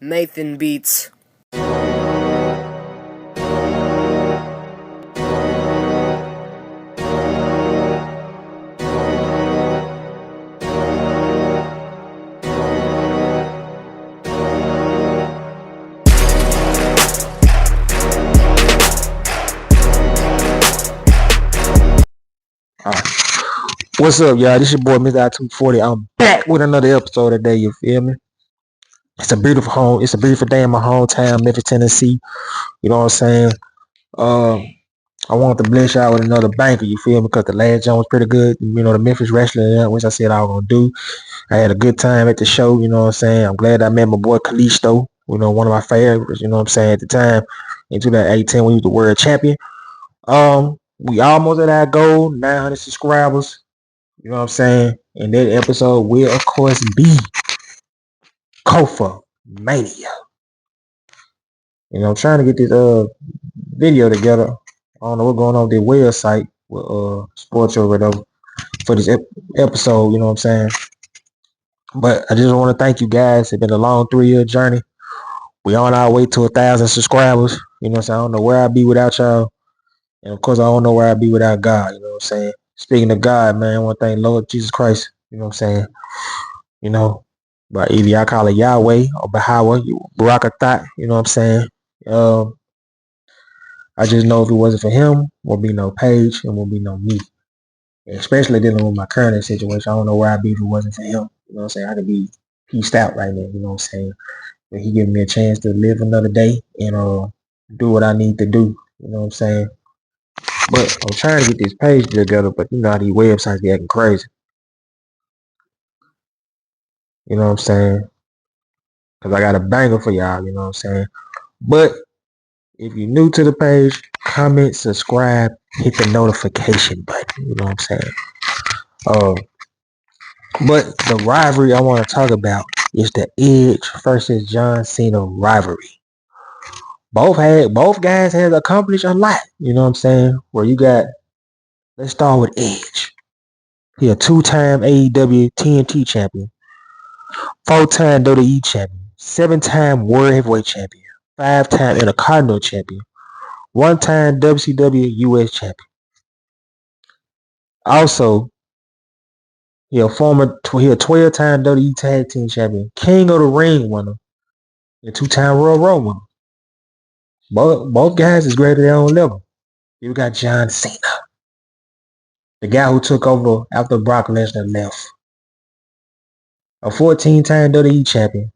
Nathan Beats. What's up, y'all? This your boy, Mr. I-240. I'm back with another episode today, you feel me? It's a beautiful home. It's a beautiful day in my hometown, Memphis, Tennessee. You know what I'm saying? Uh, I want to bless y'all with another banker, you feel me? Because the last joint was pretty good. You know, the Memphis Wrestling, which I said I was going to do. I had a good time at the show, you know what I'm saying? I'm glad I met my boy Kalisto, you know, one of my favorites, you know what I'm saying, at the time. In 2018, when he was the world champion. We almost at our goal, 900 subscribers. You know what I'm saying? And that episode will, of course, be Kofa Mania. You know, I'm trying to get this video together. I don't know what's going on with their website with sports or whatever for this episode, you know what I'm saying? But I just want to thank you guys. It's been a long 3-year journey. We on our way to 1,000 subscribers. You know what I'm saying? I don't know where I'd be without y'all. And of course, I don't know where I'd be without God. You know what I'm saying? Speaking of God, man, I want to thank Lord Jesus Christ. You know what I'm saying? You know, but either y'all call it Yahweh or Bahawa, Barakatat, you know what I'm saying? I just know if it wasn't for him, won't be no Paige and won't be no me. Especially dealing with my current situation. I don't know where I'd be if it wasn't for him. You know what I'm saying? I could be pieced out right now, you know what I'm saying? But he gave me a chance to live another day and do what I need to do. You know what I'm saying? But I'm trying to get this page together, but you know how these websites be acting crazy. You know what I'm saying? Because I got a banger for y'all, you know what I'm saying? But if you're new to the page, comment, subscribe, hit the notification button. You know what I'm saying? But the rivalry I want to talk about is the Edge versus John Cena rivalry. Both guys have accomplished a lot. You know what I'm saying? Where you got, let's start with Edge. He a 2-time AEW TNT champion, 4-time WWE champion, 7-time World Heavyweight champion, 5-time Intercontinental champion, 1-time WCW US champion. Also, he a 12-time WWE Tag Team champion, King of the Ring winner, and 2-time Royal Rumble winner. Both guys is great at their own level. You got John Cena, the guy who took over after Brock Lesnar left. A 14-time WWE champion,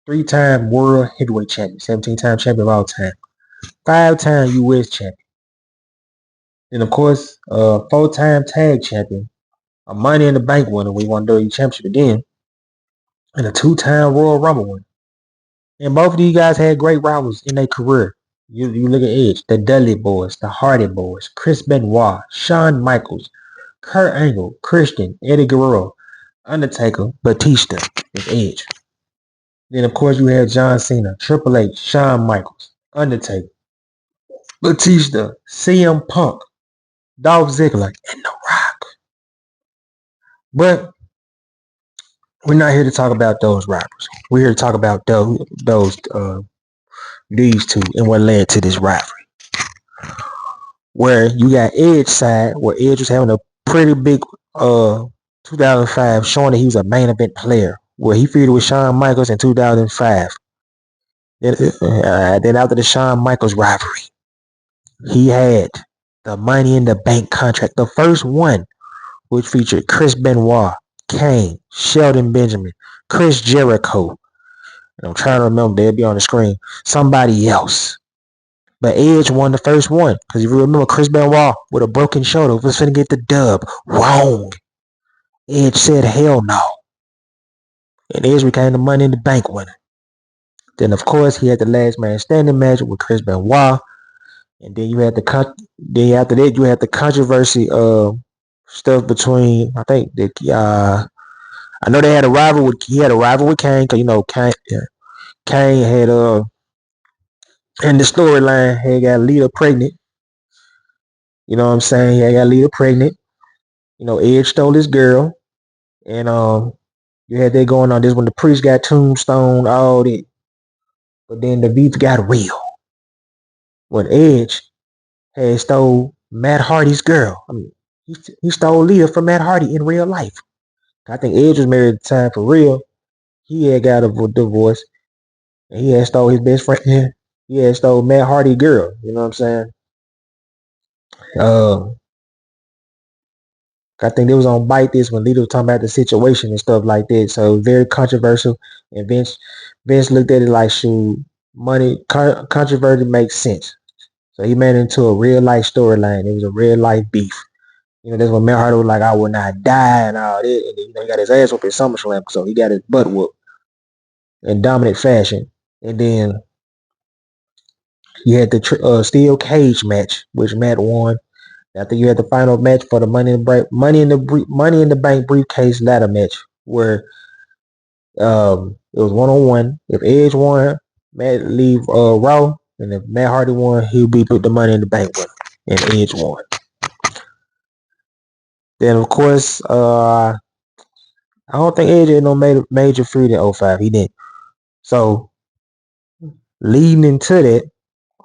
3-time World Heavyweight champion, 17-time champion of all time, 5-time US champion. And of course, 4-time tag champion, a Money in the Bank winner. We won WWE championship again, and a 2-time Royal Rumble winner. And both of these guys had great rivals in their career. You look at Edge, the Dudley Boys, the Hardy Boys, Chris Benoit, Shawn Michaels, Kurt Angle, Christian, Eddie Guerrero, Undertaker, Batista, and Edge. Then of course you had John Cena, Triple H, Shawn Michaels, Undertaker, Batista, CM Punk, Dolph Ziggler, and The Rock. But we're not here to talk about those rappers. We're here to talk about these two and what led to this rivalry. Where you got Edge side, where Edge was having a pretty big 2005, showing that he was a main event player, where he feuded with Shawn Michaels in 2005. Then after the Shawn Michaels rivalry, he had the Money in the Bank contract, the first one, which featured Chris Benoit, Kane, Shelton Benjamin, Chris Jericho, and I'm trying to remember, they'll be on the screen, somebody else. But Edge won the first one. Because if you remember, Chris Benoit with a broken shoulder was finna get the dub. Wrong. Edge said hell no. And Edge became the Money in the Bank winner. Then of course he had the last man standing match with Chris Benoit. And then you had then after that you had the controversy stuff between, I think that I know they had a rival with Kane, because you know Kane had in the storyline he got Lita pregnant. You know what I'm saying? He got Lita pregnant. You know, Edge stole his girl. And you had that going on. This when the priest got tombstone, all that. But then the beef got real when Edge had stole Matt Hardy's girl. I mean, he stole Leah from Matt Hardy in real life. I think Edge was married at the time for real. He had got a divorce, and he had stole his best friend. Yeah, he had stole Matt Hardy girl. You know what I'm saying? Uh, I think they was on Bite This when Lita was talking about the situation and stuff like that. So it was very controversial. And Vince looked at it like, shoot, money controversy makes sense. So he made it into a real life storyline. It was a real life beef. You know, that's when Matt Hardy was like, I will not die and all that. And then, he got his ass whooped at SummerSlam, so he got his butt whooped in dominant fashion. And then you had the steel cage match, which Matt won. After you had the final match for the Money in the Bank briefcase ladder match, where it was 1-on-1. If Edge won, Matt leave Raw, and if Matt Hardy won, he'll be put the Money in the Bank winner, and Edge won. Then of course, I don't think Edge had no major feud in 05. He didn't. So leading into that,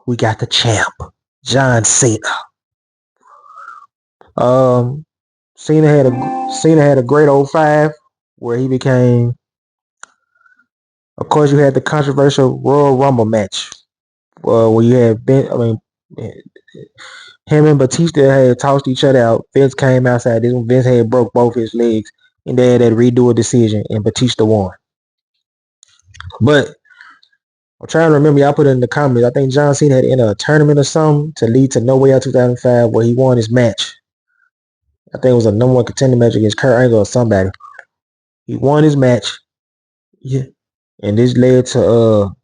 we got the champ, John Cena. Cena had a great 05 where he became. Of course, you had the controversial Royal Rumble match, where you had him and Batista had tossed each other out. Vince came outside. This one, Vince had broke both his legs, and they had to redo a decision, and Batista won. But I'm trying to remember. Y'all put it in the comments. I think John Cena had in a tournament or something to lead to No Way Out 2005, where he won his match. I think it was a number one contender match against Kurt Angle or somebody. He won his match. Yeah. And this led to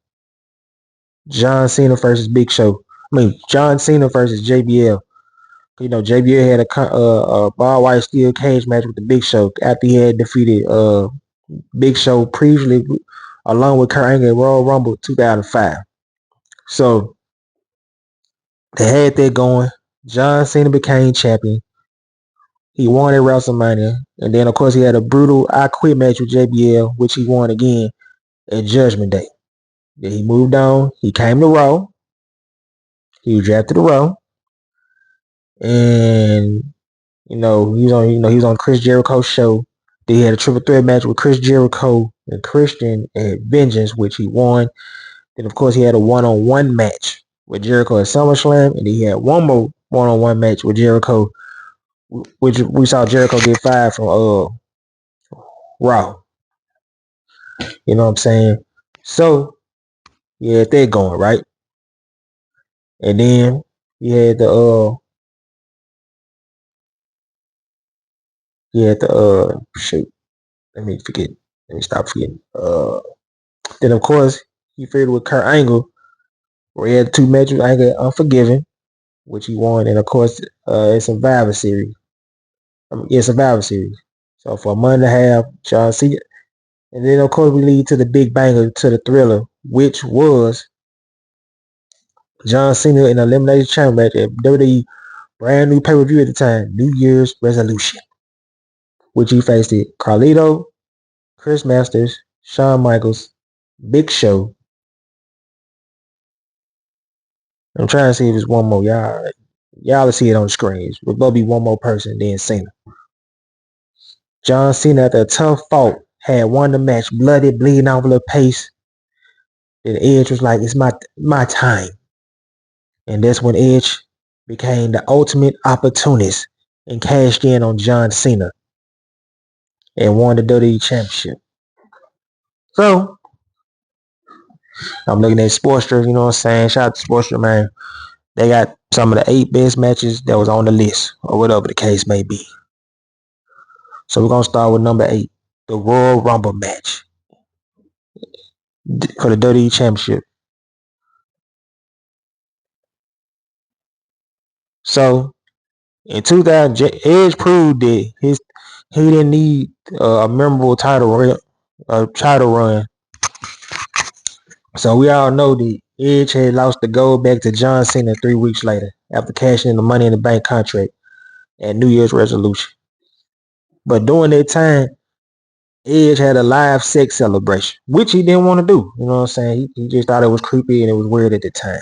John Cena versus Big Show. John Cena versus JBL. You know, JBL had a barbed wire steel cage match with the Big Show after he had defeated Big Show previously, along with Kurt Angle at Royal Rumble 2005. So they had that going. John Cena became champion. He won at WrestleMania, and then of course he had a brutal I Quit match with JBL, which he won again at Judgment Day. Then he moved on. He came to Raw. He was drafted to Raw, and he was on Chris Jericho's show. Then he had a triple threat match with Chris Jericho and Christian at Vengeance, which he won. Then of course he had a one-on-one match with Jericho at SummerSlam, and he had one more one-on-one match with Jericho, which we saw Jericho get fired from Raw. You know what I'm saying? So yeah, they're going right, and then he had the shoot. Let me forget. Let me stop forgetting. Then of course he fought with Kurt Angle, where he had two matches. Angle Unforgiven, which he won, and of course it's Survivor Series. Survivor Series. So for a month and a half, John Cena, and then of course we lead to the big banger, to the thriller, which was John Cena in an elimination chamber match at WWE brand new pay-per-view at the time, New Year's Resolution, which he faced it Carlito, Chris Masters, Shawn Michaels, Big Show. I'm trying to see if it's one more. Y'all will see it on the screens. But there'll be one more person, then Cena. John Cena, after a tough fight, had won the match, bloody, bleeding off the pace. Then Edge was like, it's my time. And that's when Edge became the ultimate opportunist and cashed in on John Cena and won the WWE Championship. So, I'm looking at Sportster, you know what I'm saying? Shout out to Sportster, man. They got some of the 8 best matches that was on the list, or whatever the case may be. So we're going to start with number 8, the Royal Rumble match for the WWE Championship. So, in 2000, Edge proved that he didn't need a memorable title run. So we all know that Edge had lost the gold back to John Cena 3 weeks later after cashing in the Money in the Bank contract at New Year's Resolution. But during that time, Edge had a live sex celebration, which he didn't want to do. You know what I'm saying? He just thought it was creepy and it was weird at the time.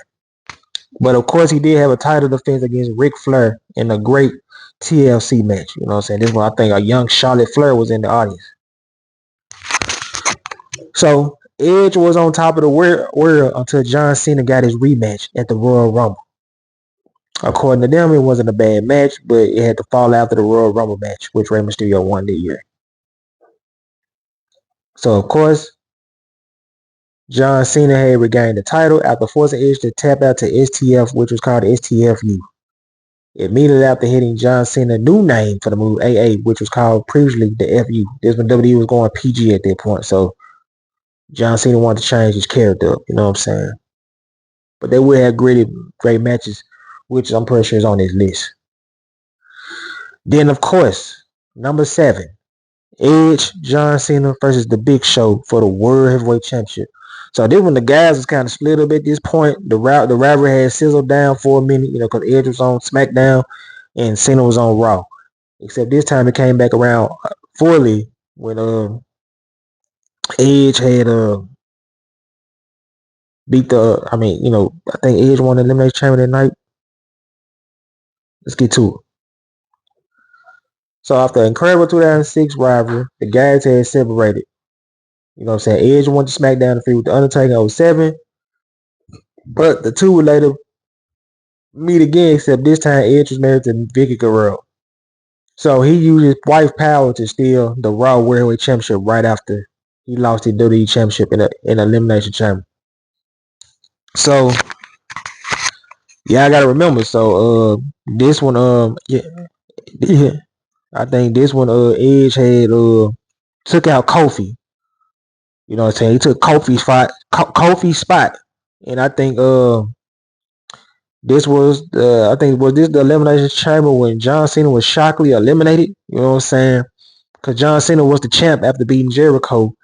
But of course, he did have a title defense against Ric Flair in a great TLC match. You know what I'm saying? This one, I think a young Charlotte Flair was in the audience. So Edge was on top of the world until John Cena got his rematch at the Royal Rumble. According to them, it wasn't a bad match, but it had to fall after the Royal Rumble match, which Rey Mysterio won that year. So of course, John Cena had regained the title after forcing Edge to tap out to STF, which was called STFU. Immediately after hitting John Cena's new name for the move AA, which was called previously the FU. This when WWE was going PG at that point, so John Cena wanted to change his character up, you know what I'm saying? But they would have great matches, which I'm pretty sure is on this list. Then, of course, number 7, Edge, John Cena versus The Big Show for the World Heavyweight Championship. So this when the guys was kind of split up at this point. The rivalry had sizzled down for a minute, you know, because Edge was on SmackDown and Cena was on Raw. Except this time it came back around fully when Edge had beat I think Edge won the Elimination Chamber that night. Let's get to it. So after incredible 2006 rivalry, the guys had separated. You know what I'm saying? Edge went to SmackDown to feud with The Undertaker in 07. But the two would later meet again, except this time Edge was married to Vicky Guerrero. So he used his wife power to steal the Raw World Heavyweight Championship right after he lost the WWE Championship in Elimination Chamber. So yeah, I gotta remember. So this one yeah, I think this one Edge had took out Kofi. You know what I'm saying? He took Kofi's spot. And I think this was the Elimination Chamber when John Cena was shockingly eliminated. You know what I'm saying? Because John Cena was the champ after beating Jericho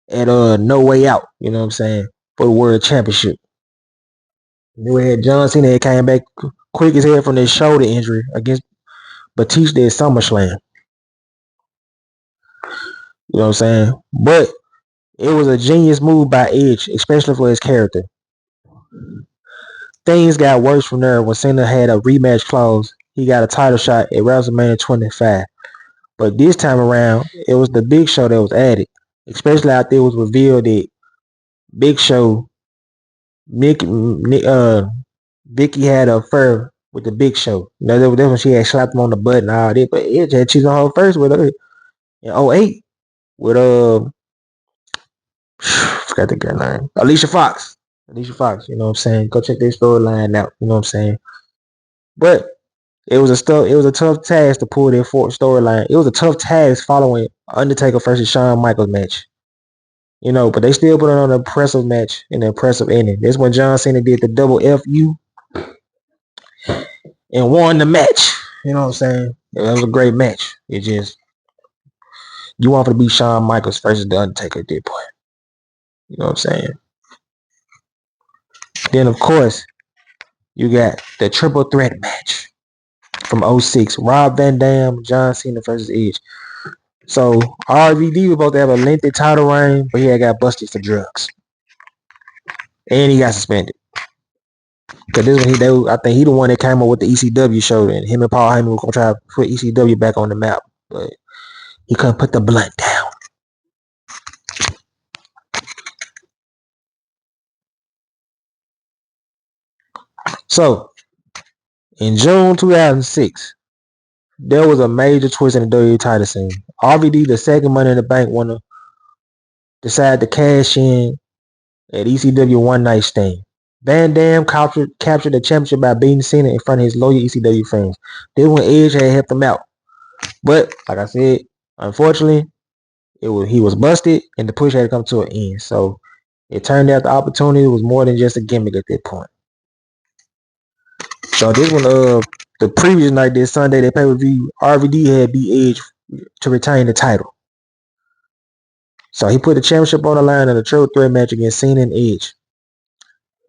at No Way Out. You know what I'm saying? For the World Championship. You had John Cena that came back quick as hell from his shoulder injury against Batista at SummerSlam. You know what I'm saying? But it was a genius move by Edge, especially for his character. Things got worse from there when Cena had a rematch clause. He got a title shot at WrestleMania 25. But this time around, it was the Big Show that was added. Especially after it was revealed that Big Show, Vicky had an affair with the Big Show. You know, that when she had slapped him on the butt and all that. But Edge had cheated on her first with her in 08 with forgot the girl name. Alicia Fox. You know what I'm saying? Go check their storyline out. You know what I'm saying? But it was a tough task to pull their storyline. It was a tough task following Undertaker versus Shawn Michaels match. You know, but they still put it on an impressive match and an impressive ending. This when John Cena did the double FU and won the match. You know what I'm saying? It was a great match. It just you want to beat Shawn Michaels versus the Undertaker at that point. You know what I'm saying? Then of course you got the triple threat match from 06. Rob Van Dam, John Cena versus Edge. So RVD was supposed to have a lengthy title reign, but he had got busted for drugs. And he got suspended. Because this one I think he the one that came up with the ECW show, and him and Paul Heyman were gonna try to put ECW back on the map, but he couldn't put the blunt down. So in June 2006, there was a major twist in the WWE title scene. RVD, the second Money in the Bank winner, decided to cash in at ECW One Night Stand. Van Dam captured the championship by beating Cena in front of his loyal ECW fans. This when Edge had helped him out. But like I said, unfortunately, he was busted and the push had to come to an end. So it turned out the opportunity was more than just a gimmick at that point. So this one, the previous night, this Sunday, that pay-per-view, RVD had beat Edge to retain the title. So he put the championship on the line in a triple threat match against Cena and Edge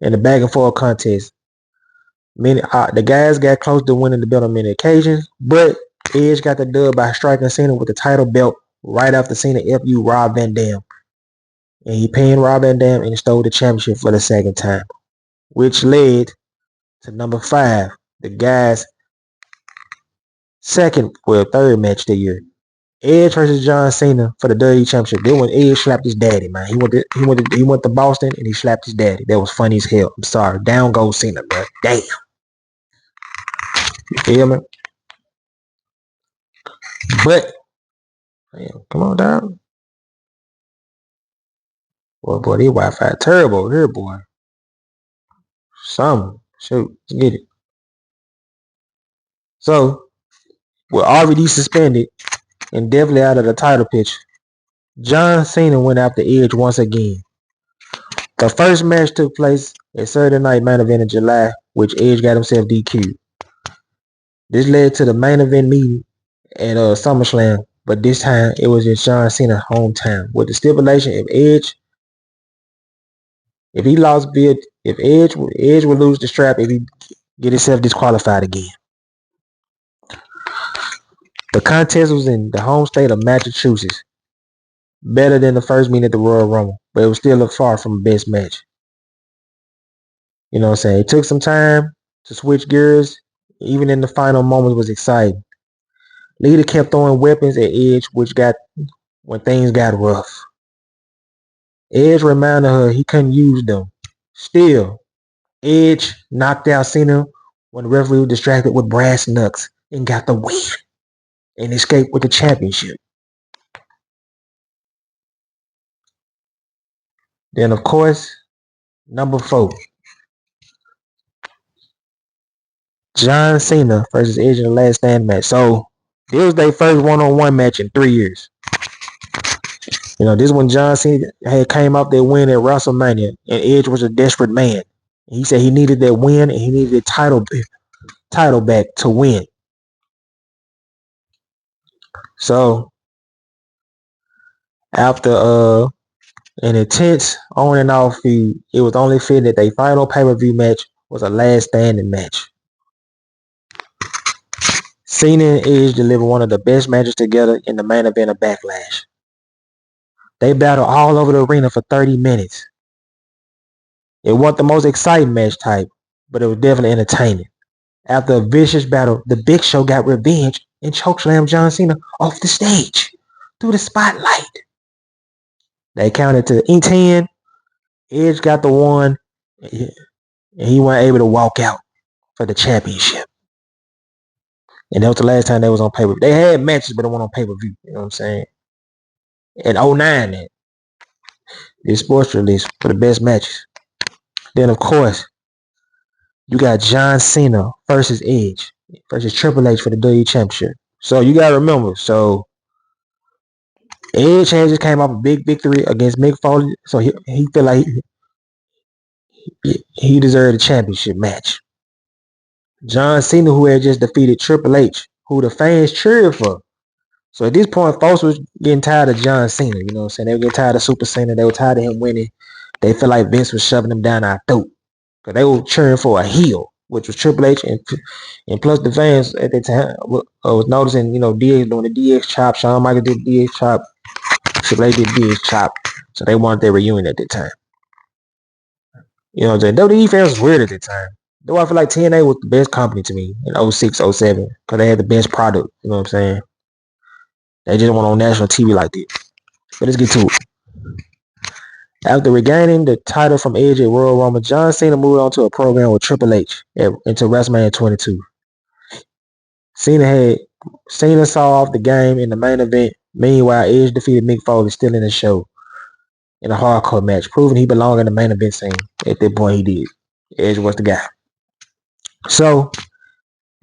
in the back and forth contest. The guys got close to winning the belt on many occasions, but Edge got the dub by striking Cena with the title belt right after Cena FU Rob Van Dam. And he pinned Rob Van Dam and stole the championship for the second time, which led to number 5, the guy's third match of the year. Edge versus John Cena for the WWE Championship. Then when Edge slapped his daddy, man. He went to Boston and he slapped his daddy. That was funny as hell. I'm sorry. Down goes Cena, bro. Damn. You feel me? But damn, come on down. Boy, this Wi-Fi terrible here, boy. Some shoot, let's get it. So, we're already suspended and definitely out of the title picture. John Cena went after Edge once again. The first match took place at Saturday Night Main Event in July, which Edge got himself DQ'd. This led to the main event meeting at SummerSlam, but this time it was in John Cena's hometown. With the stipulation, if Edge would lose the strap if he get himself disqualified again. The contest was in the home state of Massachusetts. Better than the first meeting at the Royal Rumble, but it was still far from the best match. You know what I'm saying? It took some time to switch gears. Even in the final moments was exciting. Lita kept throwing weapons at Edge, when things got rough. Edge reminded her he couldn't use them. Still, Edge knocked out Cena when the referee was distracted with brass knucks and got the win and escaped with the championship. Then, of course, number 4. John Cena versus Edge in the last stand match. So, this was their first one-on-one match in 3 years. You know, this one John Cena had came out that win at WrestleMania, and Edge was a desperate man. He said he needed that win and he needed the title back to win. So, after an intense on and off feud, it was only fitting that their final pay-per-view match was a last standing match. Cena and Edge delivered one of the best matches together in the main event of Backlash. They battled all over the arena for 30 minutes. It wasn't the most exciting match type, but it was definitely entertaining. After a vicious battle, the Big Show got revenge and chokeslammed John Cena off the stage through the spotlight. They counted to 10. Edge got the 1, and he wasn't able to walk out for the championship. And that was the last time they was on pay-per-view. They had matches, but they weren't on pay-per-view. You know what I'm saying? In 09, this sports release for the best matches. Then, of course, you got John Cena versus Edge versus Triple H for the WWE Championship. So you got to remember, so Edge had just came off a big victory against Mick Foley, so he felt like he deserved a championship match. John Cena, who had just defeated Triple H, who the fans cheered for. So at this point, folks was getting tired of John Cena. You know what I'm saying? They were getting tired of Super Cena. They were tired of him winning. They felt like Vince was shoving them down our throat. Because they were cheering for a heel, which was Triple H. And plus the fans at the time was noticing, you know, DX doing the DX chop. Shawn Michaels did the DX chop. Triple H did DX chop. So they wanted their reunion at the time. You know what I'm saying? WWE fans was weird at the time. Though I feel like TNA was the best company to me in 06, 07. Because they had the best product. You know what I'm saying? They just went on national TV like this. But let's get to it. After regaining the title from Edge at Royal Rumble, John Cena moved on to a program with Triple H into WrestleMania 22. Cena saw off the game in the main event. Meanwhile, Edge defeated Mick Foley still in the show in a hardcore match, proving he belonged in the main event scene. At that point, he did. Edge was the guy. So,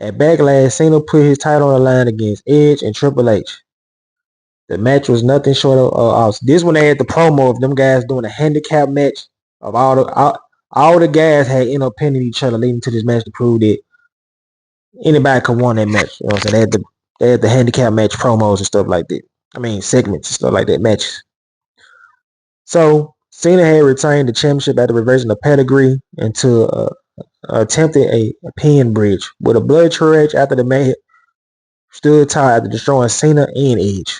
at Backlash, Cena put his title on the line against Edge and Triple H. The match was nothing short of awesome. This one they had the promo of them guys doing a handicap match of all the guys had ended up pinning each other, leading to this match to prove that anybody could win that match. You know what I'm saying? They had the handicap match promos and stuff like that. I mean segments and stuff like that, matches. So Cena had retained the championship after reversing the pedigree into attempting a pin bridge with a blood trail after the man stood tall after destroying Cena and Edge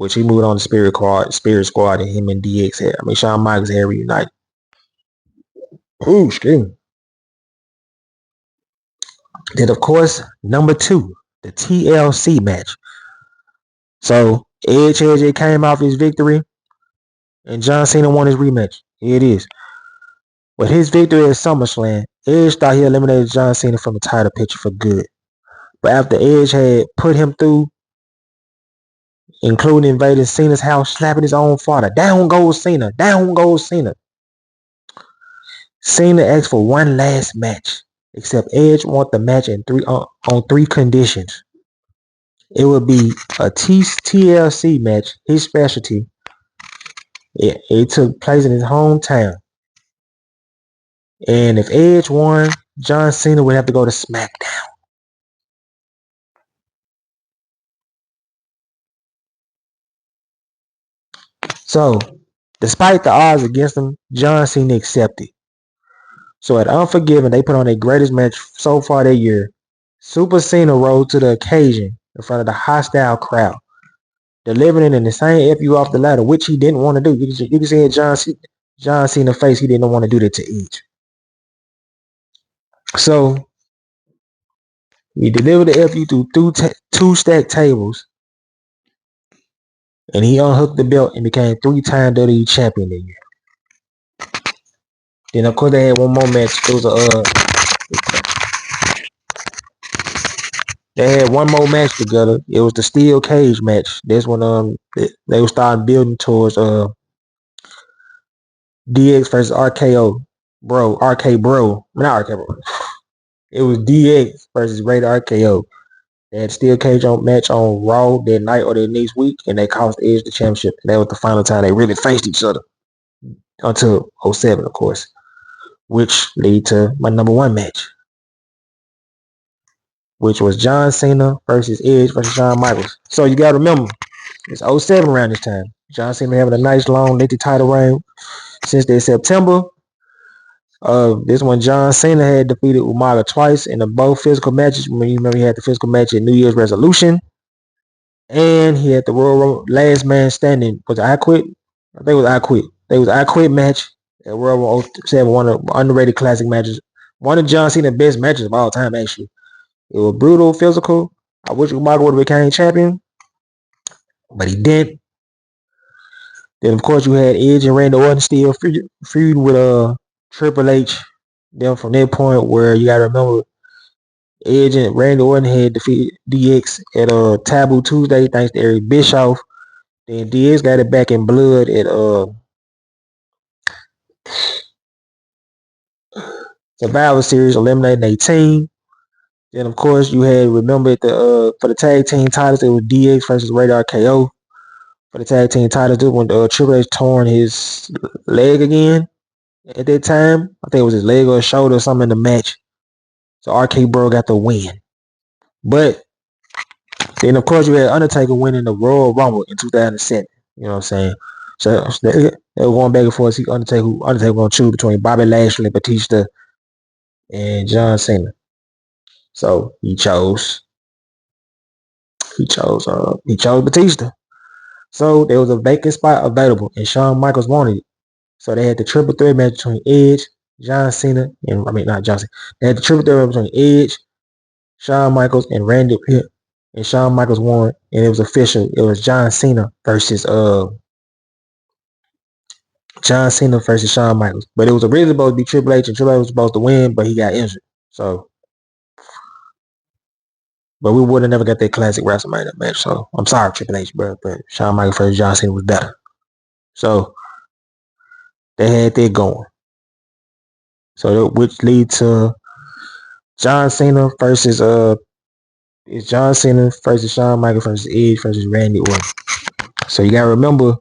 which he moved on to Spirit Squad, and him and Shawn Michaels had reunited. Ooh, excuse me. Then, of course, number 2, the TLC match. So, Edge just came off his victory, and John Cena won his rematch. Here it is. With his victory at SummerSlam, Edge thought he eliminated John Cena from the title picture for good. But after Edge had put him through, including invading Cena's house, slapping his own father, down goes Cena, down goes Cena. Cena asked for one last match, except Edge wanted the match on 3 conditions. It would be a TLC match, his specialty. It took place in his hometown. And if Edge won, John Cena would have to go to SmackDown. So, despite the odds against him, John Cena accepted. So at Unforgiven, they put on their greatest match so far that year. Super Cena rose to the occasion in front of the hostile crowd, delivering in the same FU off the ladder, which he didn't want to do. You can see in John Cena's face, he didn't want to do that to Edge. So he delivered the FU through 2 stacked tables, and he unhooked the belt and became 3-time WWE champion that year. Then of course they had one more match. They had one more match together. It was the steel cage match. That's when they were starting building towards DX versus RKO Bro. RK Bro. Not RK Bro. It was DX versus Rated RKO. They had steel cage match on Raw that night or that next week, and they cost Edge the championship. And that was the final time they really faced each other. Until 07, of course. Which led to my number 1 match, which was John Cena versus Edge versus Shawn Michaels. So you gotta remember, it's 07 around this time. John Cena having a nice long lengthy title reign since that September. This one, John Cena had defeated Umaga twice in the both physical matches. You remember he had the physical match at New Year's Resolution, and he had the Royal Last Man Standing. Was it I Quit? I think it was I Quit. It was I Quit match at Royal Rumble 07, one of the underrated classic matches. One of John Cena's best matches of all time, actually. It was brutal, physical. I wish Umaga would have became champion, but he didn't. Then, of course, you had Edge and Randy Orton still feuding with Triple H. Then from that point where you got to remember, Edge and Randy Orton had defeated DX at Taboo Tuesday thanks to Eric Bischoff. Then DX got it back in blood at Survivor Series, eliminating 18. Then, of course, you had, remember, for the tag team titles, it was DX versus Rated RKO. For the tag team titles, this when Triple H torn his leg again at that time. I think it was his leg or his shoulder or something in the match. So RK Bro got the win. But then, of course, you had Undertaker winning the Royal Rumble in 2007. You know what I'm saying? So they were going back and forth. See Undertaker going to choose between Bobby Lashley, Batista, and John Cena. So he chose Batista. So there was a vacant spot available, and Shawn Michaels wanted it. So they had the triple threat match between Edge, John Cena, and not John Cena. They had the triple threat match between Edge, Shawn Michaels, and Randy Orton. And Shawn Michaels won, and it was official. It was John Cena versus Shawn Michaels. But it was originally supposed to be Triple H, and Triple H was supposed to win, but he got injured. So, but we would have never got that classic WrestleMania match. So I'm sorry, Triple H, but Shawn Michaels versus John Cena was better. So they had that going. So which lead to John Cena versus Shawn Michaels versus Edge versus Randy Orton. So you gotta remember,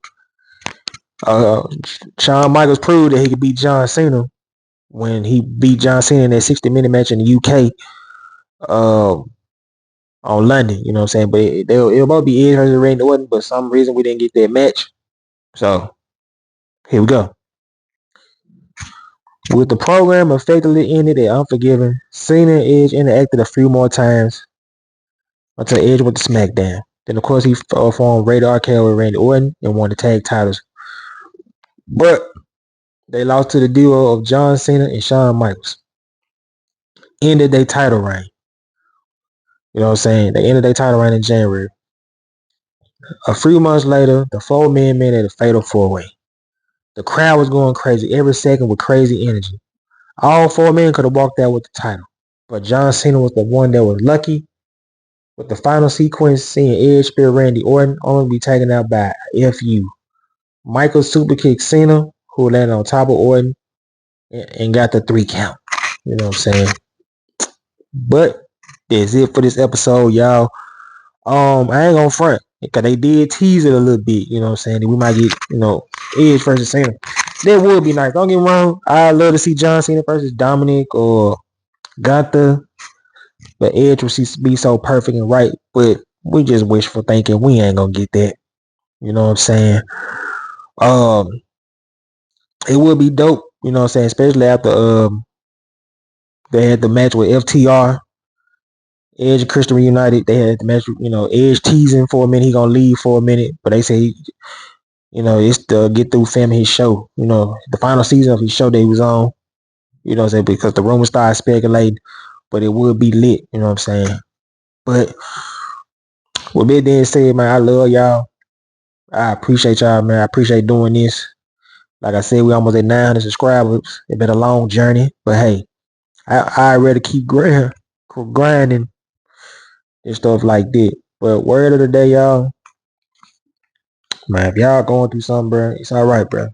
Shawn Michaels proved that he could beat John Cena when he beat John Cena in that 60-minute match in the UK on London. You know what I'm saying? But it'll both be Edge versus Randy Orton, but for some reason we didn't get that match. So here we go. With the program effectively ended at Unforgiven, Cena and Edge interacted a few more times until Edge went to SmackDown. Then of course he formed Radar Carey with Randy Orton and won the tag titles. But they lost to the duo of John Cena and Shawn Michaels. Ended their title reign. You know what I'm saying? They ended their title reign in January. A few months later, the 4-man met at a fatal 4-way. The crowd was going crazy every second with crazy energy. All 4 men could have walked out with the title. But John Cena was the one that was lucky. With the final sequence, seeing Edge spear Randy Orton only be taken out by FU. Michael super kicked Cena, who landed on top of Orton and got the 3 count. You know what I'm saying? But that's it for this episode, y'all. I ain't gonna front because they did tease it a little bit. You know what I'm saying? We might get, Edge versus Cena. That would be nice. Don't get me wrong. I'd love to see John Cena versus Dominic or Gunther. But Edge would be so perfect and right. But we just wishful thinking. We ain't gonna get that. You know what I'm saying? It would be dope. You know what I'm saying? Especially after they had the match with FTR. Edge and Christian reunited. They had the match. Edge teasing for a minute. He gonna leave for a minute, but they say, it's the Get Through family his show. The final season of his show that he was on. You know what I'm saying? Because the rumors started speculating, but it would be lit. You know what I'm saying? But with that being said, man, I love y'all. I appreciate y'all, man. I appreciate doing this. Like I said, we almost at 900 subscribers. It's been a long journey, but hey, I'd rather keep grinding and stuff like that. But word of the day, y'all, man, if y'all going through something, bro, it's all right, bro.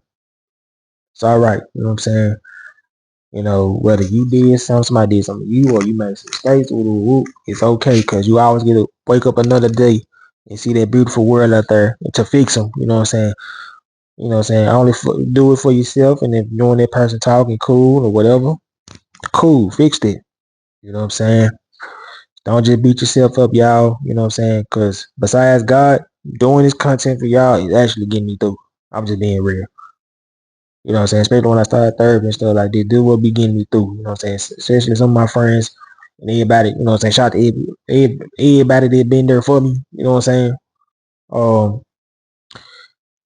It's all right. You know what I'm saying? Whether you did something, somebody did something to you, or you made some mistakes, it's okay, because you always get to wake up another day and see that beautiful world out there to fix them. You know what I'm saying? You know what I'm saying? Only do it for yourself, and if knowing that person talking cool or whatever, cool, fixed it. You know what I'm saying? Don't just beat yourself up, y'all. You know what I'm saying? Because besides God, doing this content for y'all is actually getting me through. I'm just being real. You know what I'm saying? Especially when I started therapy and stuff like this, this will be getting me through. You know what I'm saying? Especially some of my friends and everybody, you know what I'm saying? Shout out to everybody that been there for me. You know what I'm saying? Um,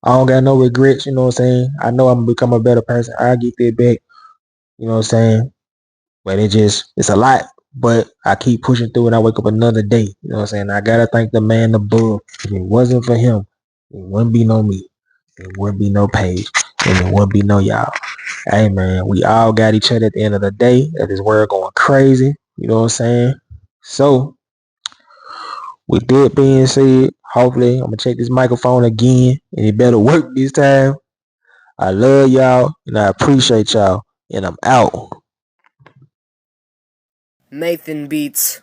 I don't got no regrets, you know what I'm saying? I know I'm gonna become a better person. I'll get that back. You know what I'm saying? But it's a lot. But I keep pushing through and I wake up another day. You know what I'm saying? I gotta thank the man above. If it wasn't for him, it wouldn't be no me. It wouldn't be no page. And it wouldn't be no y'all. Hey man, we all got each other at the end of the day. That this world going crazy. You know what I'm saying? So with that being said, hopefully I'm gonna check this microphone again and it better work this time. I love y'all and I appreciate y'all. And I'm out. Nathan Beats.